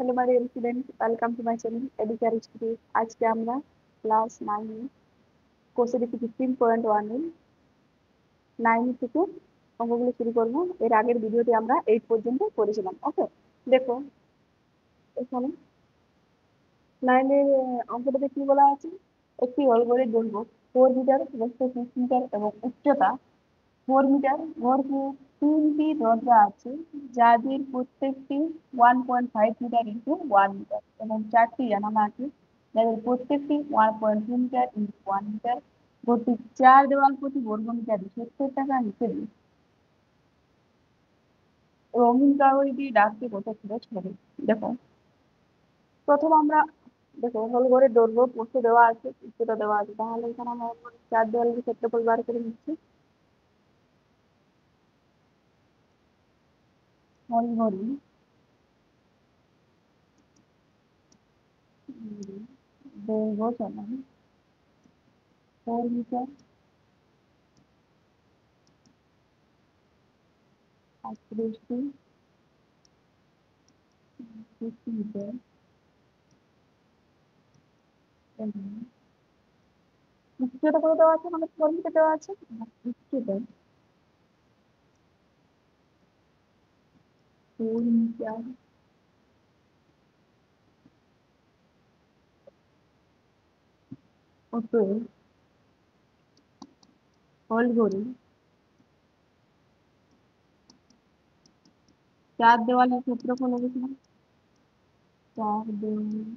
Hello my dear student, welcome to my channel educare student. আজকে আমরা class 9 কোর্সে 15.1 9 থেকে অঙ্কগুলো শুরু করব। এর আগের ভিডিওতে আমরা 8 পর্যন্ত করেছিলাম। ওকে, দেখো এখানে 9 এর অঙ্কটাতে কি বলা আছে? একটি অলগরের দৈর্ঘ্য 4 মিটার, প্রস্থ 6 মিটার এবং উচ্চতা 4 মিটার। ঘরকে 3টি দরজা আছে, যাদের প্রত্যেকটি 1.5 মিটার ইন্টু 1 মিটার এবং 4টি জানালা আছে, যাদের প্রত্যেকটি 1.2 মিটার ইন্টু 1 মিটার। প্রতি 4 দেওয়াল প্রতি বর্গ মিটারে 70 টাকা হিসেবে রঙিন কাগজ দিয়ে ডাকতে কত খরচ হবে? দেখো, প্রথম আমরা দেখো হল ঘরের দৈর্ঘ্য প্রস্থ দেওয়া আছে, উচ্চতা দেওয়া আছে, তাহলে এখানে আমরা 4 দেওয়ালের ক্ষেত্রফল বার করে নিচ্ছি। হল ঘরে দৈর্ঘ্য সমান 4 মিটার আর 30 মিটার এবং উচ্চতা কত দেওয়া আছে? আমাদের 4 মিটার দেওয়া আছে। উচ্চতা 4 মিটার। অতএব হল ঘরে 4 দেওয়ালের ক্ষেত্রফল হবে কিনা? 4 দেওয়ালের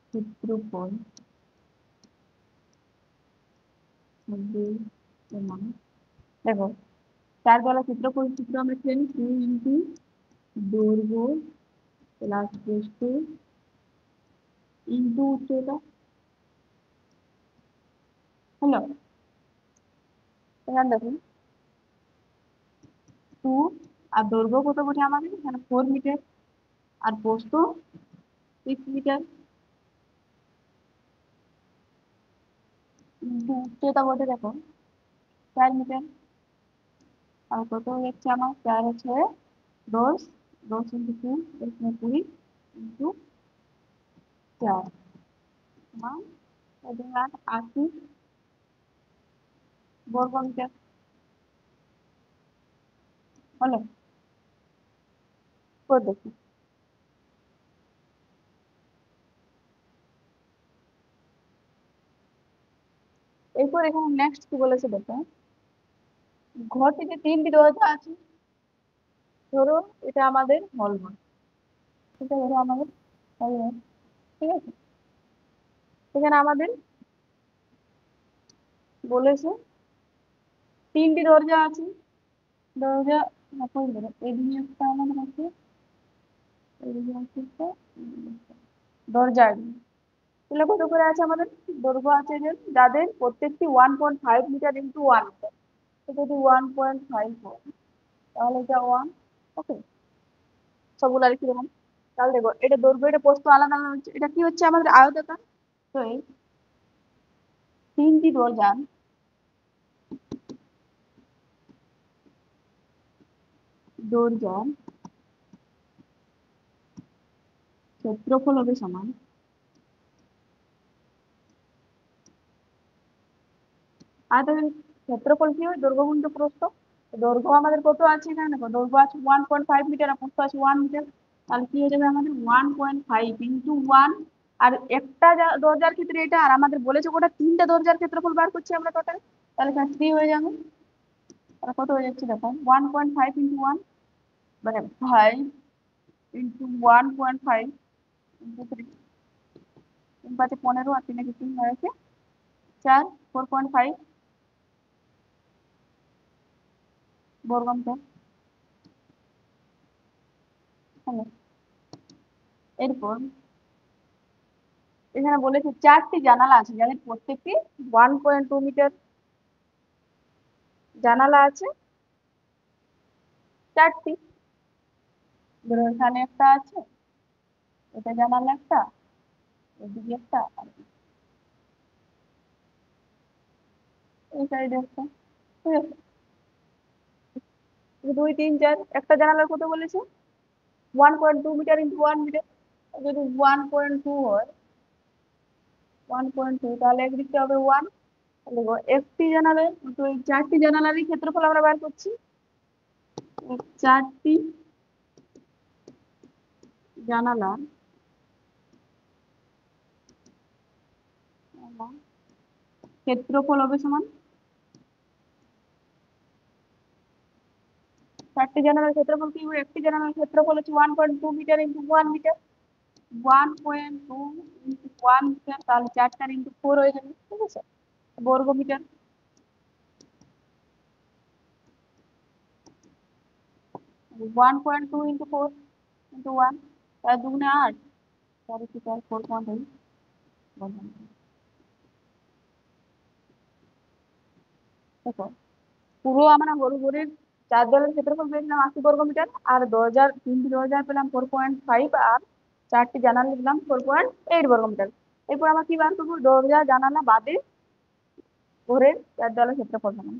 ক্ষেত্রফল হবে সমান, দেখো 4 দেওয়ালের ক্ষেত্রফল সূত্র আমরা জানি 2 ইন্টু দৈর্ঘ্য প্লাস প্রস্থ ইন্টু উচ্চতা। হলো, এখানে দেখুন 2 আর দৈর্ঘ্য কত বটে আমাদের? এখানে 4 মিটার আর প্রস্থ 6 মিটার ইন্টু উচ্চতা বটে দেখো 4 মিটার। আর কত হচ্ছে আমার? 4 হচ্ছে 10, 10 ইন্টু 2 20 ইন্টু 4 সমান 80 বর্গ মিটার। হলো, করে দেখি। এরপর এখানে নেক্সট কি বলেছে দেখো, ঘরটিতে 3টি দরজা আছে। ধরো এটা আমাদের হল ঘর, এটা ধরো আমাদের হল ঘর, ঠিক আছে। এখানে আমাদের বলেছে 3টি দরজা আছে। দরজা ধরো এদিকে একটা আমাদের আছে, এদিকে আছে একটা, এদিকে একটা। দরজা তাহলে কত করে আছে আমাদের? দৈর্ঘ্য আছে যে যাদের প্রত্যেকটি 1.5 মিটার ইন্টু 1 মিটার, যদি 1.5 হয় তাহলে এটা 1। ওকে, সবগুলো আর কিরকম? তাহলে দেখো এটা দৈর্ঘ্য এটা প্রস্থ আলাদা আলাদা হচ্ছে। এটা কি হচ্ছে আমাদের? আয়তাকার। তো এই 3টি দরজার ক্ষেত্রফল হবে সমান আয়তাকার ক্ষেত্রফল কি হয়? দৈর্ঘ্য গুণিত প্রস্থ। দৈর্ঘ্য আমাদের কত আছে? এখানে দেখো দৈর্ঘ্য আছে 1.5 মিটার আর প্রস্থ আছে 1 মিটার। তাহলে কি হয়ে যাবে আমাদের? 1.5 ইন্টু 1। আর একটা দরজার ক্ষেত্রে এটা, আর আমাদের বলেছে ওটা 3টে দরজার ক্ষেত্রফল বার করছি আমরা টোটাল, তাহলে এখানে 3 হয়ে যাবে। তাহলে কত হয়ে যাচ্ছে দেখো 1.5 ইন্টু 1 মানে 5 ইন্টু 1.5 ইন্টু 3, 3 5 15 আর 3 3 হয়েছে 4, 4.5 বর্গ মিটার। হলো, এরপর এখানে বলেছে 4টি জানালা আছে, যাদের প্রত্যেকটি 1.2 মিটার জানালা আছে। 4টি, ধরো এখানে একটা আছে, এটা জানালা একটা, এদিকে একটা আর এই সাইডে একটা, ঠিক আছে। দুই তিন চার, একটা জানালার কত বলেছে? 1.2 মিটার ইন্টু 1 মিটার। যদি 1.2 হয়, 1.2, তাহলে একদিকটা হবে 1। দেখো একটি জানালার, তো এই চারটি জানালারই ক্ষেত্রফল আমরা বার করছি। চারটি জানালা ক্ষেত্রফল হবে সমান, চারটি জানালার ক্ষেত্রফল কি হবে? একটি জানালার ক্ষেত্রফল হচ্ছে 1.2 metre into 1 metre. 1.2 into 1 metre, তাহলে 4টার ইন্টু 4 হয়ে যাবে, ঠিক আছে, বর্গ মিটার। 1.2 ইন্টু 4 ইন্টু 1, তার দুগুণে 8, 4 ইন্টু 4, 4.8 বর্গ মিটার। দেখো পুরো আমরা ঘরের 4 দেওয়ালের ক্ষেত্রফল পেয়েছিলাম 80 বর্গ মিটার, আর দরজার 3টি দরজার পেলাম 4.5, আর 4টি জানালা পেলাম 4.8 বর্গ মিটার। এরপর আমরা কি বার করবো? দরজা জানালা বাদে ঘরের 4 দেওয়ালের ক্ষেত্রফল সমান।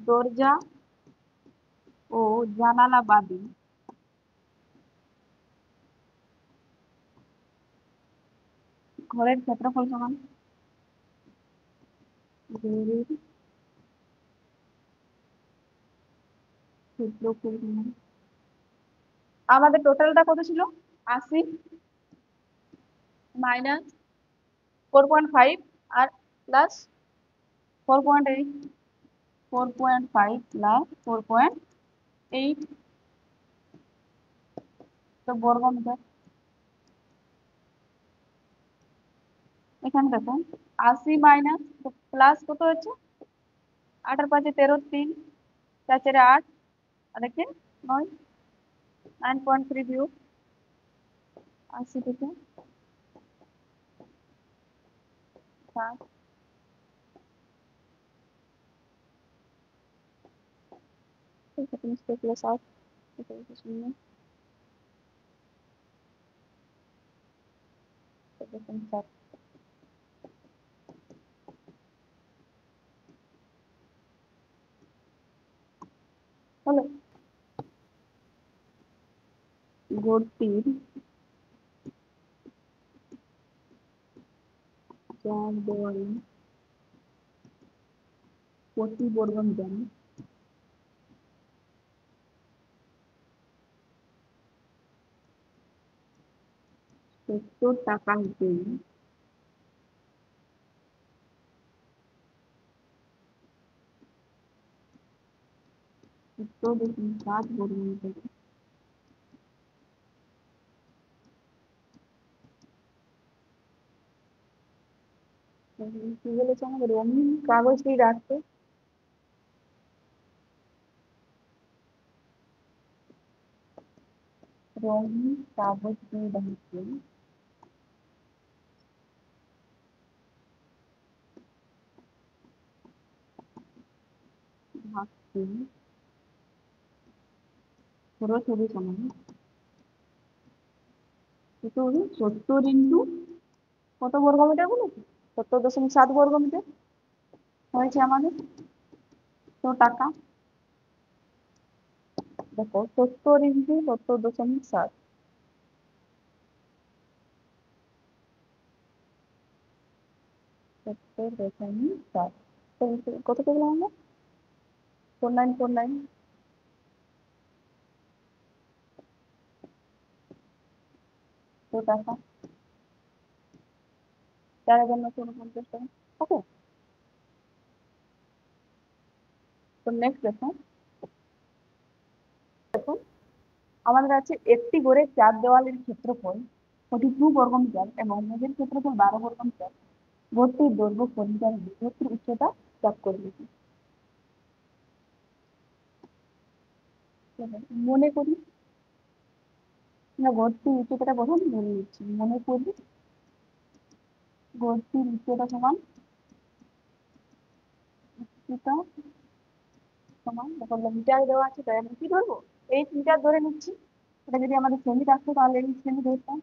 দরজা ও জানালা বাদে ঘরের ক্ষেত্রফল সমান ঘরের ক্ষেত্রফল সমান। আমাদের টোটালটা কত ছিল? 80 মাইনাস 4.5 আর প্লাস 4.8, 4.5 প্লাস 4.8, তো বর্গ মিটার। এখানে দেখো 80 মাইনাস প্লাস কত হচ্ছে? 8 আর 5 13, 3 4 4 8, আর একে 9, 9.3 বিয়োগ 80 থেকে 7, প্লাস 8, 0, 7 হলো। ঘরটির 4 দেওয়ালে প্রতি বর্গ মিটারে 70 টাকা হিসেবে 70.7 বর্গ মিটার। কি বলেছে? আমাদের রঙিন কাগজটি রাখতে, রঙিন কাগজটি রাখতে ভাগটি সরাসরি সমান কত হবে? 70 ইন্টু কত বর্গ মিটার বলেছে? 70.7 বর্গ মিটার হয়েছে আমাদের। তো টাকা দেখো 70 ইন্টু 70.7, 70.7, কত পেলাম আমরা? 4949। তো টাকা 4,950 টাকা। ওকে, তো নেক্সট দেখো, দেখো আমাদের আছে একটি ঘরে 4 দেওয়ালের ক্ষেত্রফল 42 বর্গ মিটার এবং মেঝের ক্ষেত্রফল 12 বর্গ মিটার। ঘরটির দৈর্ঘ্য 4 মিটার, ঘরটির উচ্চতা চাপ করে লিখি। মনে করি না, ঘরটির উচ্চতাটা প্রথম ধরে নিচ্ছি। মনে করি ঘরটির উচ্চতা সমান উচ্চতা সমান, দেখো মিটার দেওয়া আছে তাই আমি কি ধরবো, এই মিটার ধরে নিচ্ছি। এটা যদি আমাদের সেমি থাকতো তাহলে এই সেমি ধরতাম,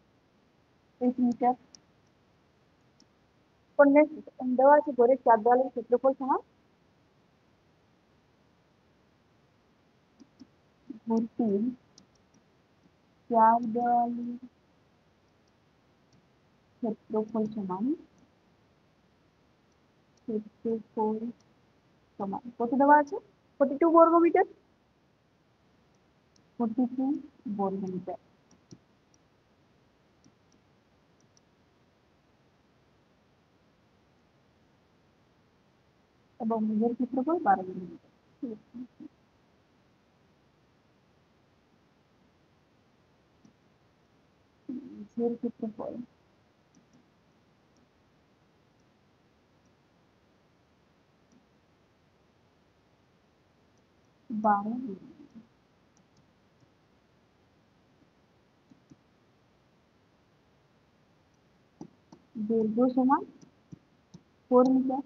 এই মিটার। দেওয়া আছে ঘরের চার দেওয়ালের ক্ষেত্রফল সমান ঘরটির চার দেওয়ালের ক্ষেত্রফল সমান ক্ষেত্রফল সমান কত দেওয়া আছে, 42 বর্গ মিটার, 42 বর্গ মিটার। এবং নিজের ক্ষেত্রফল 12 বর্গ মিটার। নিজের ক্ষেত্রফল 12 বর্গ মিটার। দৈর্ঘ্য সমান 4 মিটার।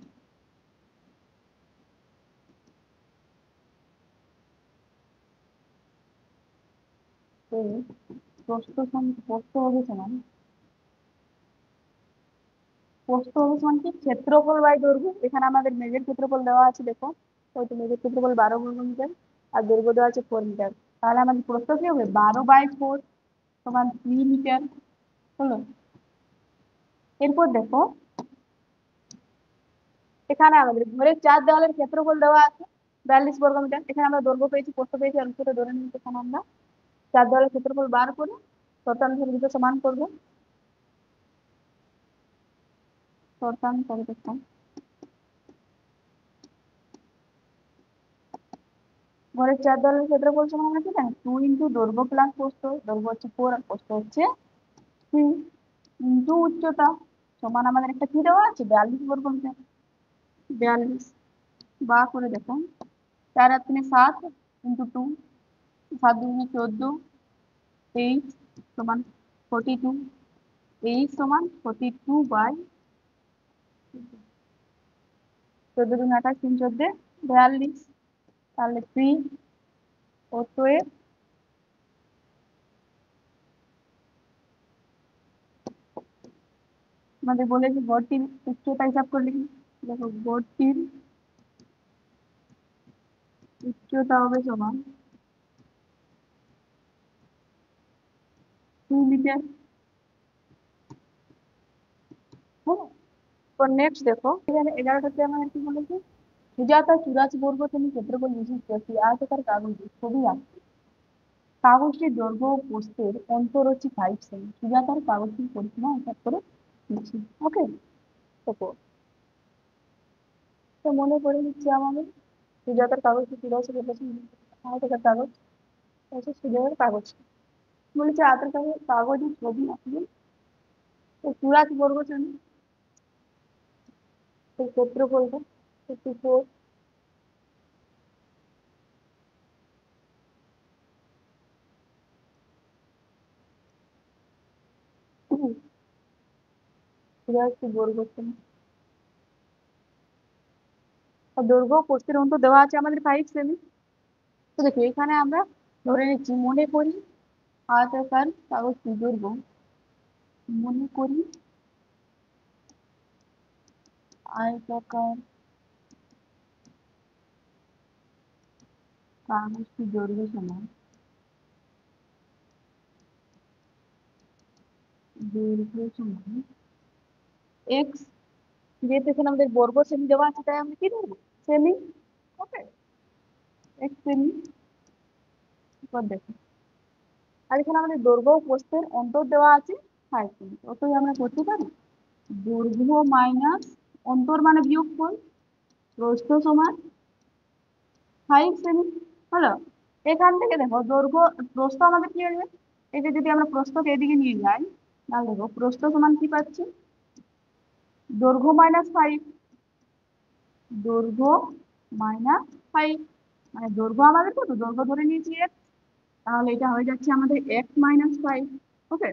তো প্রস্থ হবে সমান, প্রস্থ হবে সমান কি ক্ষেত্রফল বাই দৈর্ঘ্য। এখানে আমাদের মেজের ক্ষেত্রফল দেওয়া আছে, দেখো হয়তো মেজের ক্ষেত্রফল 12 বর্গ মিটার আর দৈর্ঘ্য দেওয়া আছে 4 মিটার। তাহলে আমাদের প্রস্থ কি হবে 12/4 সমান 3 মিটার হলো। এরপর দেখো এখানে আমাদের ঘরের চার দেওয়ালের ক্ষেত্রফল দেওয়া আছে 42 বর্গ মিটার। এখানে আমরা দৈর্ঘ্য পেয়েছি, প্রস্থ পেয়েছি, অংশটা ধরে নিতে এখানে আমরা চার দেওয়ালের ক্ষেত্রফল বার করে শতাংশের দুটো সমান করবো। শতাংশ দেখো, ঘরের চার দেওয়ালের ক্ষেত্রফল সমান আমরা কি জানি 2 ইন্টু দৈর্ঘ্য প্লাস প্রস্থ, দৈর্ঘ্য হচ্ছে 4 আর প্রস্থ হচ্ছে 3 ইন্টু উচ্চতা সমান আমাদের একটা কি দেওয়া আছে 42 বর্গ মিটার। 42 বা করে দেখো 4 আর 3 7 ইন্টু 2, 7 2 14, 23 সমান 42, 23 সমান 42/, 14 2 28, 3 14 42। তাহলে 3 অতএব আমাদের বলেছে গড়টির উচ্চতা হিসাব করলে কি, দেখো গড়টির উচ্চতা হবে সমান 2 মিটার। হ্যাঁ, তো নেক্সট দেখো এখানে 11টাতে আমাদের কি বলেছে, সুজাতা 84 বর্গ সেমি ক্ষেত্রফল বিশিষ্ট একটি আয়তাকার কাগজে ছবি আঁকছে। কাগজটির দৈর্ঘ্য ও প্রস্থের অন্তর হচ্ছে 5 সেমি। সুজাতার কাগজটির পরিসীমা হিসাব করে দিচ্ছি। ওকে, তো মনে করে নিচ্ছি আমাদের সুজাতার কাগজটি কি রয়েছে বলেছি, আয়তাকার কাগজ হচ্ছে সুজাতার কাগজ। বলেছে আয়তাকার কাগজের ছবি আঁকবে। তো 84 বর্গ সেমি, এই ক্ষেত্রফলটা 54, বর্গ সেমি। আর দৈর্ঘ্য ও প্রস্থের অন্তর দেওয়া আছে আমাদের 5 সেমি। তো দেখো এখানে আমরা ধরে নিচ্ছি, মনে করি আয়তাকার কাগজটি দৈর্ঘ্য, মনে করি আয়তাকার কাগজটি দৈর্ঘ্য সমান দৈর্ঘ্য সমান এক্স। যেহেতু এখানে আমাদের বর্গ সেমি দেওয়া আছে তাই আমরা কি ধরবো সেমি। ওকে, এক্স সেমি। এবার দেখো আর এখানে আমাদের দৈর্ঘ্য ও প্রস্থের অন্তর দেওয়া আছে 5 সেমি। অতএব আমরা করতে পারি দৈর্ঘ্য মাইনাস অন্তর মানে বিয়োগফল, প্রস্থ সমান 5 সেমি হলো। এখান থেকে দেখো দৈর্ঘ্য প্রস্থ আমাদের কি হবে, এই যে যদি আমরা প্রস্থকে এদিকে নিয়ে যাই তাহলে দেখো প্রস্থ সমান কি পাচ্ছি দৈর্ঘ্য মাইনাস 5, দৈর্ঘ্য মাইনাস 5 মানে দৈর্ঘ্য আমাদের কত, দৈর্ঘ্য ধরে নিয়েছি x, তাহলে এটা হয়ে যাচ্ছে আমাদের x-5। ওকে,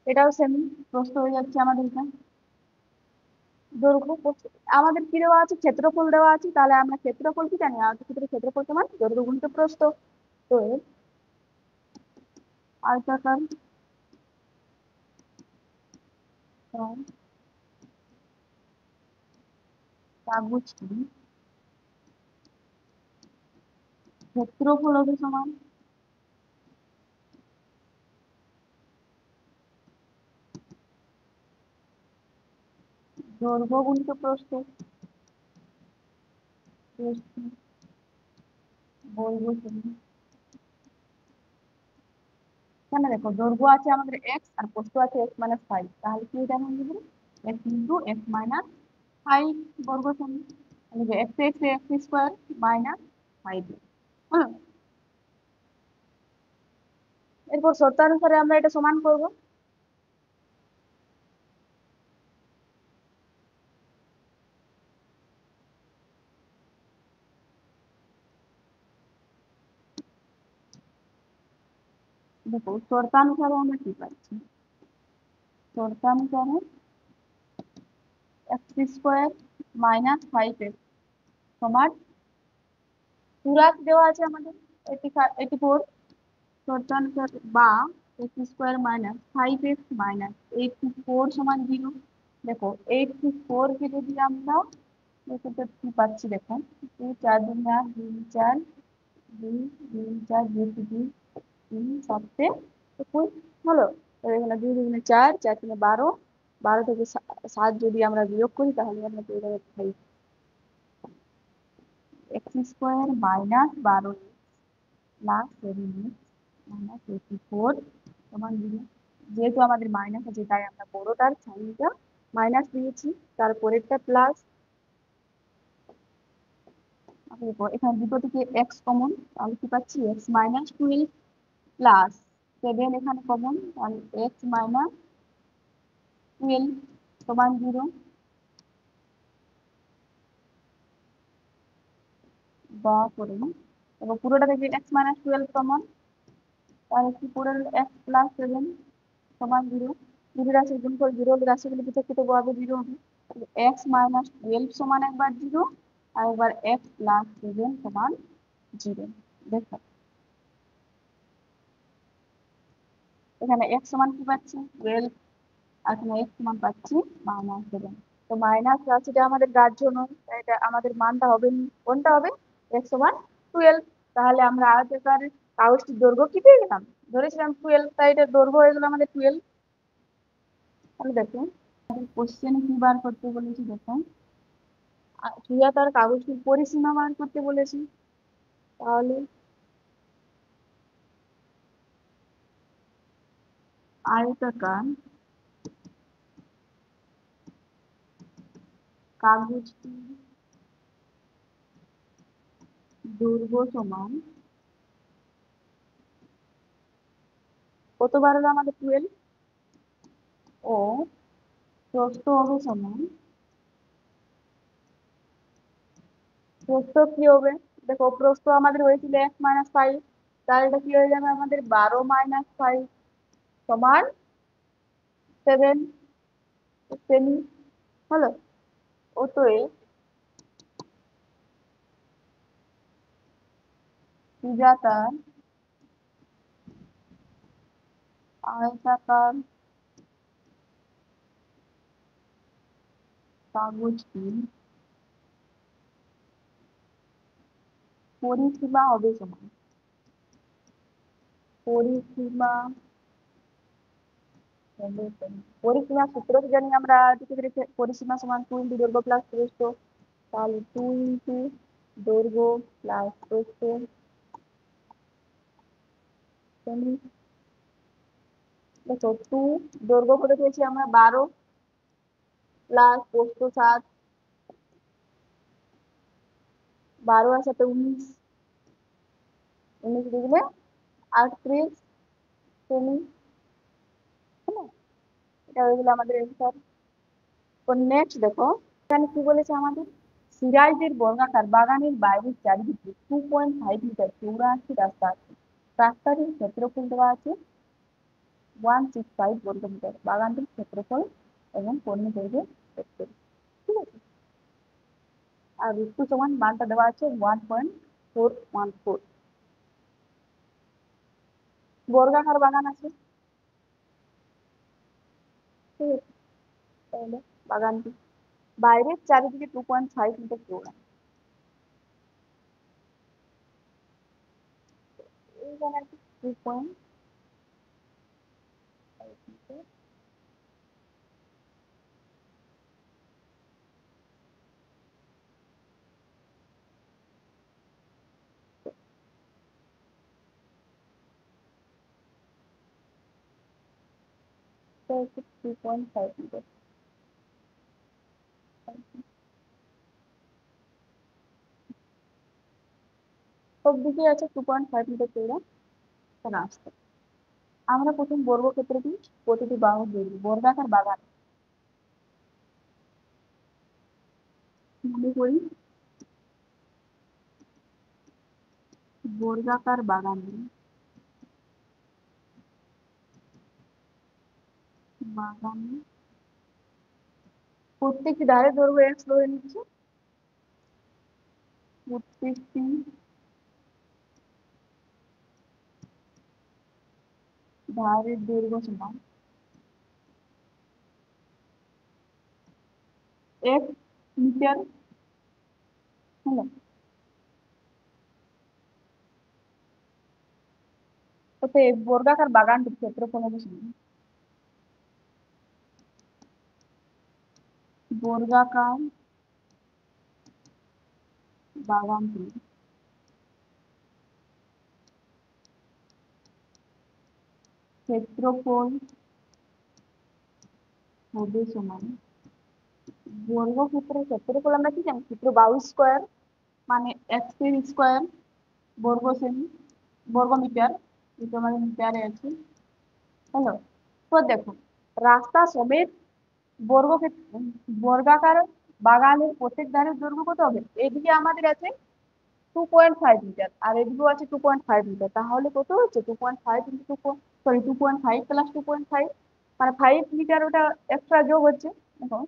এটাও সেমি, প্রস্থ হয়ে যাচ্ছে আমাদের এটা দৈর্ঘ্য আমাদের কি দেওয়া আছে, ক্ষেত্রফল দেওয়া আছে, তাহলে আমরা ক্ষেত্রফল কি জানি, আয়তক্ষেত্রের ক্ষেত্রফল সমান দৈর্ঘ্য গুণিত প্রস্থ। তো আয়তাকার কাগজটি ক্ষেত্রফল হবে সমান দৈর্ঘ্য গুণিত প্রস্থ, বলবো এখানে দেখো দৈর্ঘ্য আছে আমাদের এক্স আর প্রস্থ আছে এক্স মাইনাস ফাইভ, তাহলে কি এটা আমরা লিখবো x into x minus five বর্গ সমান x x x square minus five. হ্যাঁ, এরপর শর্তানুসারে আমরা এটা সমান করব। দেখো শর্তানুসারে আমরা কি পাচ্ছি, শর্তানুসারে x square minus five x সমান পুরাক দেওয়া আছে আমাদের এইটি এইটি ফোর, শর্তানুসার বা x square minus five x minus eighty four সমান জিরো। দেখো এইটটি ফোর কে যদি আমরা এটাতে কি পাচ্ছি দেখো, দুই চার দুই আট দুই চার দুই দুই চার দুই দুই তিন সাতে একুশ হলো। এখানে দুই দুগুণে চার, চার তিনে বারো, বারো থেকে সাত যদি আমরা বিয়োগ করি তাহলে আমরা পেয়ে যাবো ফাইভ। এক্স স্কোয়ার মাইনাস বারো plus seven x minus eighty four সমান জিরো। যেহেতু আমাদের মাইনাস আছে তাই আমরা বড়টার সাইনটা মাইনাস দিয়েছি, তারপরেরটা প্লাস। এখানে দুটো থেকে এক্স কমন, তাহলে কি পাচ্ছি x minus twelve plus seven এখানে কমন, তাহলে এক্স মাইনাস টুয়েলভ সমান জিরো। বা করে এবং পুরোটা থেকে এক্স মাইনাস টুয়েলভ কমন, তাহলে কি পুরো এক্স প্লাস সেভেন সমান জিরো। দুটি রাশির গুণফল জিরো হলে রাশিগুলি পৃথক ভাবে জিরো হবে। এক্স মাইনাস টুয়েলভ সমান একবার জিরো আর একবার এক্স প্লাস সেভেন সমান জিরো। দেখো এখানে এক্স সমান কি পাচ্ছি টুয়েলভ, আর এখানে এক্স সমান পাচ্ছি মাইনাস সেভেন। তো মাইনাস রাশিটা আমাদের গ্রাহ্য নয়, তাই এটা আমাদের মানটা হবে কোনটা হবে এক্স সমান টুয়েলভ। তাহলে আমরা আয়তাকার কাগজটির দৈর্ঘ্য কি পেয়ে গেলাম, ধরেছিলাম টুয়েলভ, তাই এটার দৈর্ঘ্য হয়ে গেল আমাদের টুয়েলভ। তাহলে দেখো কোশ্চেনে কি বার করতে বলেছি, দেখো প্রিয়া তার কাগজটির পরিসীমা বার করতে বলেছি। তাহলে আয়তাকার কাগজটির দৈর্ঘ্য সমান কতবার হলো আমাদের টুয়েলভ, ও প্রস্থ হবে সমান, প্রস্থ কি হবে, দেখো প্রস্থ আমাদের হয়েছিল এক্স মাইনাস ফাইভ, তাহলে এটা কি হয়ে যাবে আমাদের বারো মাইনাস ফাইভ সমান সেভেন সেমি হলো। অতএব সুজাতার আয়তাকার কাগজটির পরিসীমা হবে সমান, পরিসীমা হবে সমান। পরিসীমা সূত্র কি জানি আমরা, পরিসীমা সমান টু ইন্টু দৈর্ঘ্য প্লাস প্রস্থ, তাহলে টু ইন্টু দৈর্ঘ্য প্লাস প্রস্থ সেমি। দেখো টু দৈর্ঘ্য করে পেয়েছি আমরা বারো প্লাস প্রস্থ সাত, বারো আর সাথে উনিশ, উনিশ দুগুণে আটত্রিশ সেমি। এটা হয়ে গেল আমাদের অ্যান্সার। তো নেক্সট দেখো এখানে কি বলেছে আমাদের, সিরাজের বর্গাকার বাগানের বাইরের চারিদিকে 2.5 মিটার চৌড়া একটি রাস্তা আছে, রাস্তাটির ক্ষেত্রফল দেওয়া আছে 165 বর্গ মিটার, বাগানটির ক্ষেত্রফল এবং পণ্য দৈর্ঘ্য ঠিক আছে। আছে। আর √2 সমান মানটা দেওয়া আছে 1.414। বর্গাকার বাগান আছে, ঠিক আছে। তাহলে বাগানটি বাইরের চারিদিকে 2.5 মিটার চৌড়া। এইখানে 2.5 মিটার, এটা হচ্ছে 2.5 মিটার। সব দিকে আছে 2.5 মিটার চৌড়া রাস্তা। আমরা প্রথম বর্গক্ষেত্রটি প্রতিটি বাহু দেখব। বর্গাকার বাগান মনে করি, বর্গাকার বাগান বাগান প্রত্যেকটি ধারে দৈর্ঘ্য x ধরে নিচ্ছে। প্রত্যেকটি ধারের দৈর্ঘ্য সমান x মিটার। হলো, তো এই বর্গাকার বাগানটির ক্ষেত্রফল হবে সমান বর্গাকার বাগানটির ক্ষেত্রফল হবে সমান বর্গক্ষেত্রের ক্ষেত্রফল আমরা কি জানি, ক্ষেত্র বাহু স্কোয়ার মানে x এর স্কোয়ার বর্গ সেমি বর্গ মিটার, এটা আমাদের মিটারে আছে। হলো, তো দেখো রাস্তা সমেত বর্গাকার বাগানের প্রত্যেক ধারের দৈর্ঘ্য কত হবে? এদিকে আমাদের আছে 2.5 মিটার আর এদিকেও আছে 2.5 মিটার, তাহলে কত হচ্ছে 2.5 ইন্টু 2.5 প্লাস 2.5 মানে 5 মিটার ওটা এক্সট্রা যোগ হচ্ছে। দেখো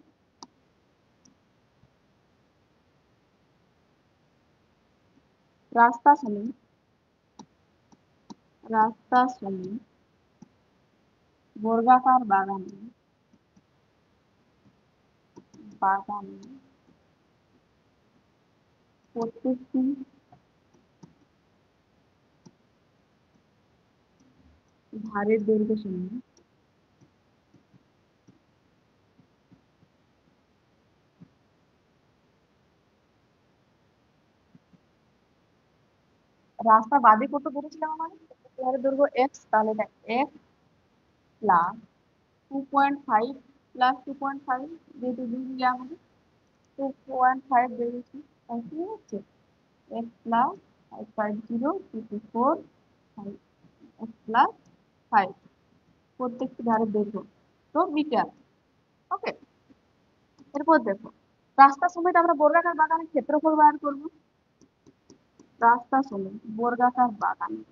রাস্তা সমেত রাস্তা সমেত বর্গাকার বাগানে প্রত্যেকটি ধারের দৈর্ঘ্য সমান রাস্তা বাদে কত বলেছিলাম আমাদের ধারের দৈর্ঘ্য এক্স, তাহলে দেখ এক্স প্লাস 2.5 প্লাস 2.5, যেহেতু দুই দিকে আমাদের 2.5 বেরিয়েছে, তাহলে কি হচ্ছে এক্স প্লাস 550 224 এক্স প্লাস 5 প্রত্যেকটি ধারের দৈর্ঘ্য তো মিটার। ওকে, এরপর দেখো রাস্তা সমেত আমরা বর্গাকার বাগানের ক্ষেত্রফল বার করবো। রাস্তা সমেত বর্গাকার বাগানের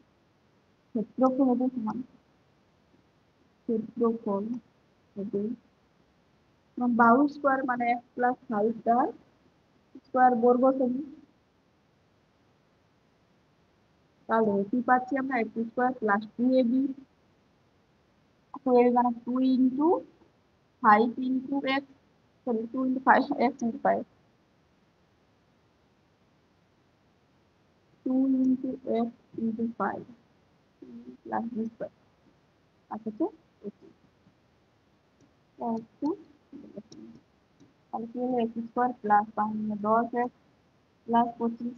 ক্ষেত্রফল হবে সমান ক্ষেত্রফল হবে বাহু স্কোয়ার মানে এক্স প্লাস 5 তার স্কোয়ার বর্গ সেমি, তাহলে কি পাচ্ছি আমরা x square plus 2ab, 2ab মানে 2 into 5 into x, sorry 2 into 5 x into 5, 2 into x into 5 plus B square আছে তো একটু, তাহলে কি হলো x square plus 10 x plus 25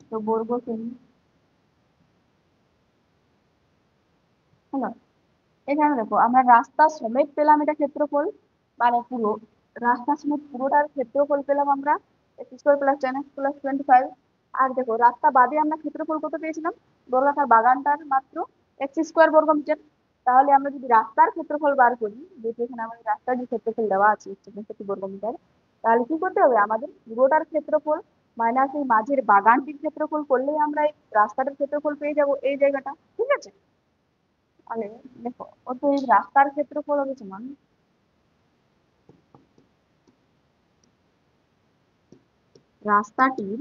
তো বর্গ সেমি। হলো, এখানে দেখো আমরা রাস্তা সমেত পেলাম এটা ক্ষেত্রফল, মানে পুরো রাস্তা সমেত পুরোটার ক্ষেত্রফল পেলাম আমরা x square plus 10x plus 25। আর দেখো রাস্তা বাদে আমরা ক্ষেত্রফল কত পেয়েছিলাম বর্গাকার বাগানটার মাত্র এক্স স্কোয়ার বর্গ মিটার। তাহলে আমরা যদি রাস্তার ক্ষেত্রফল বার করি, যেহেতু এখানে আমাদের রাস্তার যে ক্ষেত্রফল দেওয়া আছে 64 বর্গ মিটার, তাহলে কি করতে হবে আমাদের পুরোটার ক্ষেত্রফল মাইনাস এই মাঝের বাগানটির ক্ষেত্রফল করলেই আমরা এই রাস্তাটার ক্ষেত্রফল পেয়ে যাব এই জায়গাটা, ঠিক আছে। তাহলে দেখো অতএব রাস্তার ক্ষেত্রফল হবে সমান রাস্তাটির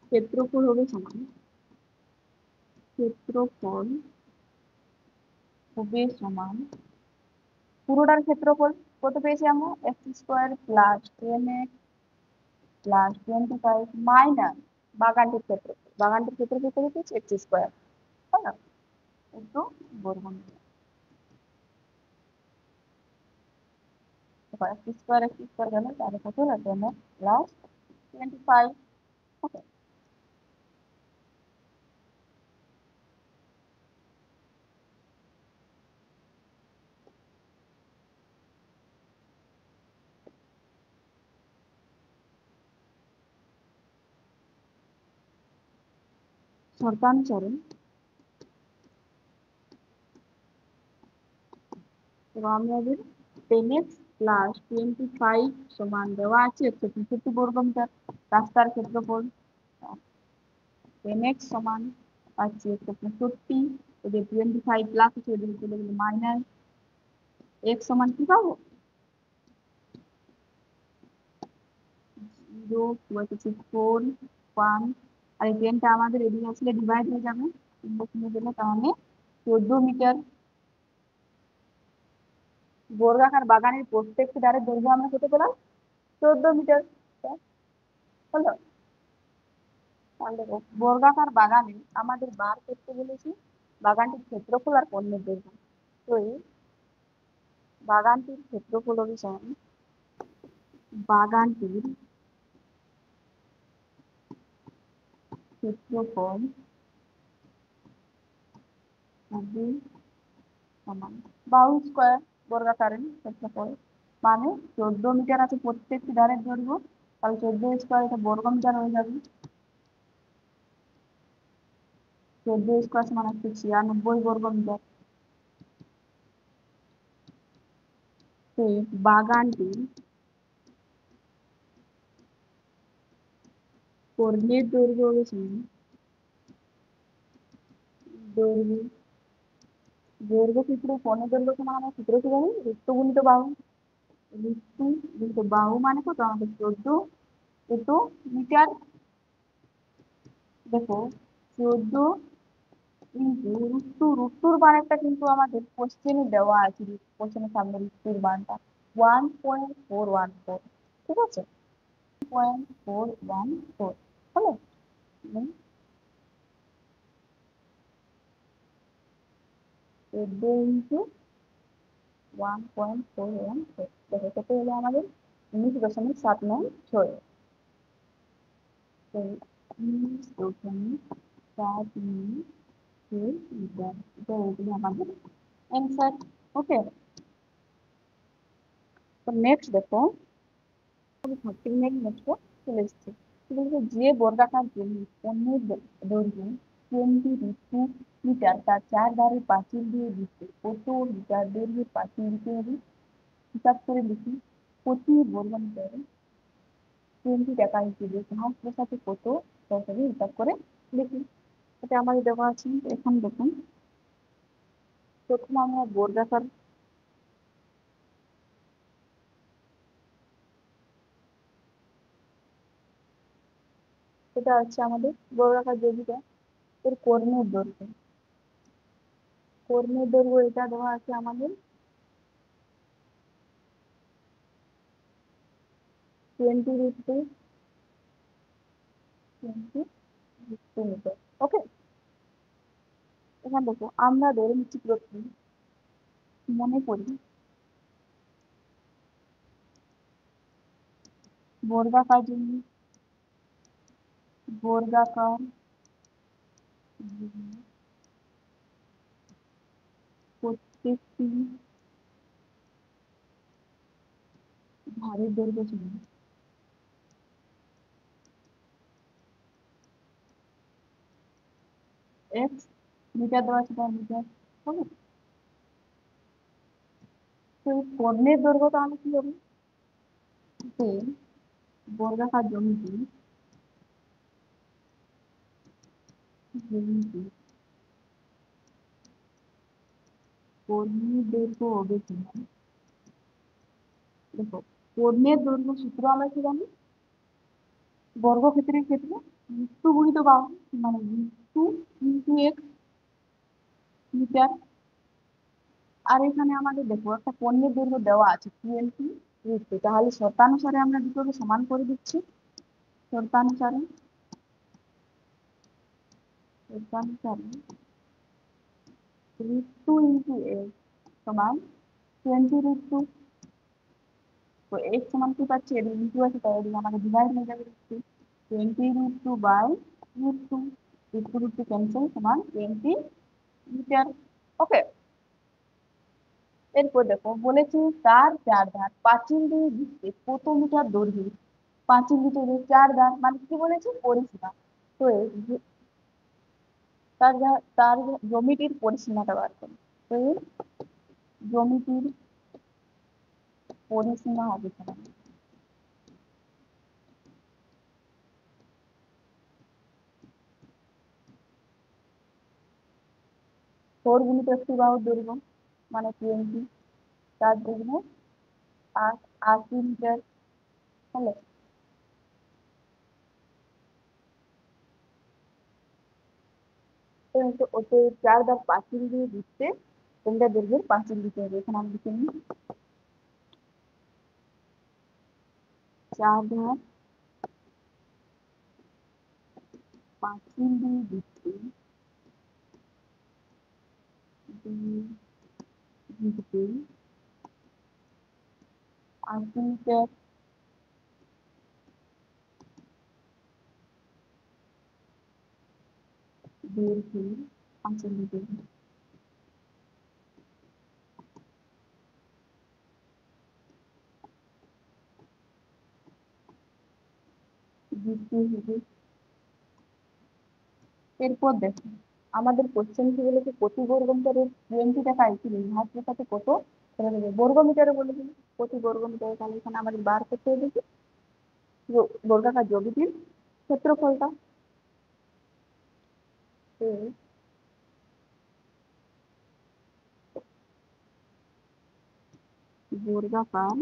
ক্ষেত্রফল হবে সমান, ক্ষেত্রফল হবে সমান পুরোটার ক্ষেত্রফল কত পেয়েছি আমরা, x square plus 10x plus 25 minus বাগানটির ক্ষেত্রফল, বাগানটির ক্ষেত্রফল কত পেয়েছি এক্স স্কোয়ার, তাই না, একটু বর্গমূল এক্স স্কোয়ার গেলে তার কত হলো 10x প্লাস 25। ওকে, শর্তানুসারে এবং আমাদের 10x প্লাস 25 সমান দেওয়া আছে 165 বর্গমিটার, রাস্তার ক্ষেত্রফল 10x সমান আছে 165, এদের 25 প্লাস আছে এদের চলে গেলে মাইনাস x সমান কি পাবো 0 4 1, আর এই 10টা আমাদের এদিকে আসলে ডিভাইড হয়ে যাবে, বসিয়ে দিলে তাহলে 14 মিটার। বর্গাকার বাগানের প্রত্যেকটি ধারের দৈর্ঘ্য আমরা কত পেলাম 14 মিটার, হলো। তাহলে দেখো বর্গাকার বাগানে আমাদের বার করতে বলেছি বাগানটির ক্ষেত্রফল আর পণ্যের দৈর্ঘ্য। তো এই বাগানটির ক্ষেত্রফল হবে সমান, বাগানটির ক্ষেত্রফল হবে সমান বাহু স্কোয়ার, বর্গাকারের ক্ষেত্রফল মানে 14 মিটার আছে প্রত্যেকটি ধারের দৈর্ঘ্য, তাহলে 14 স্কোয়ার এটা বর্গ মিটার হয়ে যাবে, 14 স্কোয়ার সমান 196 বর্গ মিটার। তো বাগানটির কর্ণের দৈর্ঘ্য হবে সমান দৈর্ঘ্য দৈর্ঘ্য সূত্র, কর্ণের দৈর্ঘ্য সমান আমরা সূত্র কি জানি, ঋত্ব গুণিত বাহু, ঋতু গুণিত বাহু মানে কত আমাদের 14 একটু মিটার। দেখো 14 ইন্টু রুটুর মানটা কিন্তু আমাদের কোশ্চেনে দেওয়া আছে, কোশ্চেনের সামনে রুটুর মানটা 1.414, ঠিক আছে 1.414, হলো। 14 ইন্টু 1.414, দেখো কত হলো আমাদের 19.79। তো 19.79 মিটার, এটা হলো আমাদের অ্যান্সার। ওকে, তো নেক্সট দেখো 30 মিনিট নেক্সট চলে এসছে, যে বর্গাকার জমি পণ্যের দৈর্ঘ্য 20 মিটার তার 4 ধারে পাঁচিল দিয়ে দিচ্ছে কত মিটার দৈর্ঘ্যের পাঁচিল দিতে হবে, হিসাব করে লিখি প্রতি বর্গ মিটারে 20 টাকা হিসেবে ঘাসের সাথে কত হিসাবে হিসাব করে লিখি। এটা আমাদের দেওয়া আছে, এখন দেখুন প্রথমে আমরা বর্গাকার, এটা হচ্ছে আমাদের বর্গাকার জমিটা, এর কর্ণের দৈর্ঘ্য, কর্ণের দৈর্ঘ্য এটা দেওয়া আছে আমাদের 20 মিটার। ওকে, এখানে দেখো আমরা ধরে নিচ্ছি প্রথমে, মনে করি বর্গাকার জমি, বর্গাকার জমি প্রত্যেকটি ধারের দৈর্ঘ্য ছিল এক্স, মিটার দেওয়া আছে তার মিটার, হবে। তো এই কর্ণের দৈর্ঘ্য তাহলে কি হবে, যে বর্গাকার জমিটি কর্ণের দৈর্ঘ্য হবে সমান, দেখো কর্ণের দৈর্ঘ্য সূত্র আমরা কি জানি, বর্গক্ষেত্রের ক্ষেত্রে মৃত্যু গুণিত বাহু মানে মৃত্যু ইন্টু এক্স মিটার। আর এখানে আমাদের দেখো একটা পণ্যের দৈর্ঘ্য দেওয়া আছে 20 তাহলে শর্তানুসারে আমরা দুটোকে সমান করে দিচ্ছি। শর্তানুসারে শর্তানুসারে √2 ইন্টু এক্স সমান 20 √2। তো এক্স সমান কি পাচ্ছি, এদিকে ইন্টু আছে তাই এদিকে আমাদের ডিভাইড হয়ে যাবে √2। 20 √2 বাই √2, √2 ক্যান্সেল সমান 20 মিটার। ওকে। এরপর দেখো বলেছি তার 4 ধার পাঁচিল দিয়ে ঘিরতে কত মিটার দৈর্ঘ্য। পাঁচিল দিতে যে 4 ধার মানে কি বলেছে, পরিসীমা। তো তার জমিটির পরিসীমাটা বার করো। তো এই জমিটির পরিসীমা হবে সমান 4 গুণিত একটি বাহুর দৈর্ঘ্য মানে 20, তার দৈর্ঘ্য 80 মিটার। হলো। তো ওতে 4 ধার পাঁচিল দিয়ে দিচ্ছে, তোমরা দৈর্ঘ্যের পাঁচিল দিতে হবে। এখানে আমি লিখে নিই 4 ধার পাঁচিল দিয়ে দিচ্ছে দিতে 80 মিটার দৈর্ঘ্যের পাঁচিল দিতে হবে। দিতে হবে। এরপর দেখো আমাদের কোশ্চেন কি বলেছে, প্রতি বর্গ মিটারের 20 টাকা আইছিল ভাগ রেখাতে কত সেটা দেবে। বর্গ মিটারে বলেছে প্রতি বর্গ মিটারে, তাহলে এখানে আমাদের বার করতে হবে কি বর্গাকার জমিটির ক্ষেত্রফলটা। তো বর্গাকার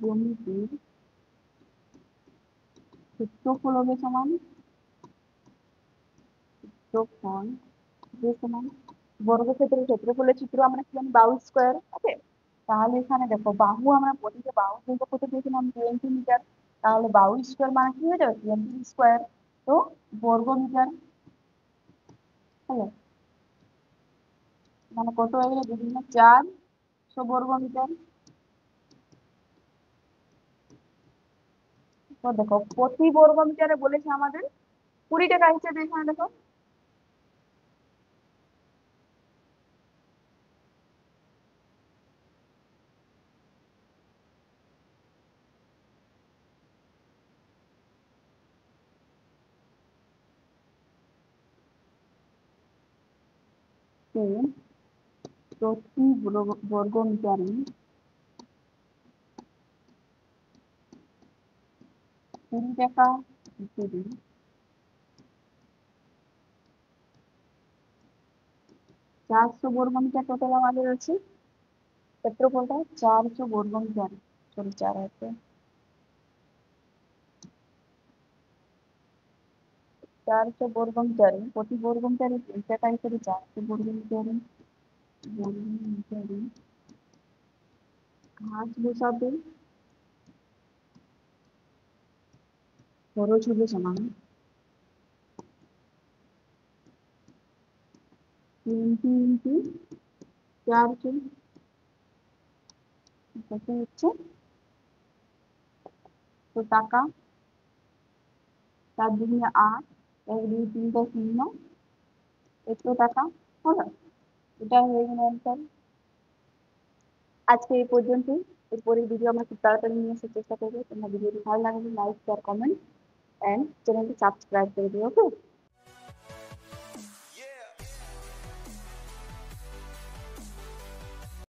জমিটির ক্ষেত্রফল হবে সমান ক্ষেত্রফল যে সমান বর্গক্ষেত্রের ক্ষেত্রফলের সূত্র আমরা কি জানি বাহু স্কোয়ার। ওকে। তাহলে এখানে দেখো বাহু আমরা প্রতিটা বাহু দৈর্ঘ্য কত দিয়েছিলাম 20 মিটার, তাহলে বাহু স্কোয়ার মানে কি হয়ে যাবে 20 স্কোয়ার। তো বর্গ মিটার হলো মানে কত হয়ে গেলে 400 বর্গ মিটার। তো দেখো প্রতি বর্গ মিটারে বলেছে আমাদের 20 টাকা হিসেবে। এখানে দেখো যে প্রতি বর্গ মিটারে 20 টাকা হিসেবে 400 বর্গ মিটার টোটাল আমাদের আছে ক্ষেত্রফলটা 400 বর্গ মিটার। সরি 400 বর্গ মিটারে প্রতি বর্গ মিটারে 20 টাকা হিসেবে 400 বর্গ মিটারে ঘাস বসাবে খরচ হবে সমান 20 ইন্টু 400 কত হচ্ছে। তো টাকা 4 দুগুণে 8, 1 2 3 শূন্য 100 টাকা হলো। এটা হয়ে গেল অ্যান্সার। আজকে এই পর্যন্তই। এরপরের ভিডিও আমরা খুব তাড়াতাড়ি নিয়ে আসার চেষ্টা করবো। তোমরা ভিডিওটি ভালো লাগলে লাইক শেয়ার কমেন্ট এন্ড চ্যানেলটি সাবস্ক্রাইব করে দিও। ওকে।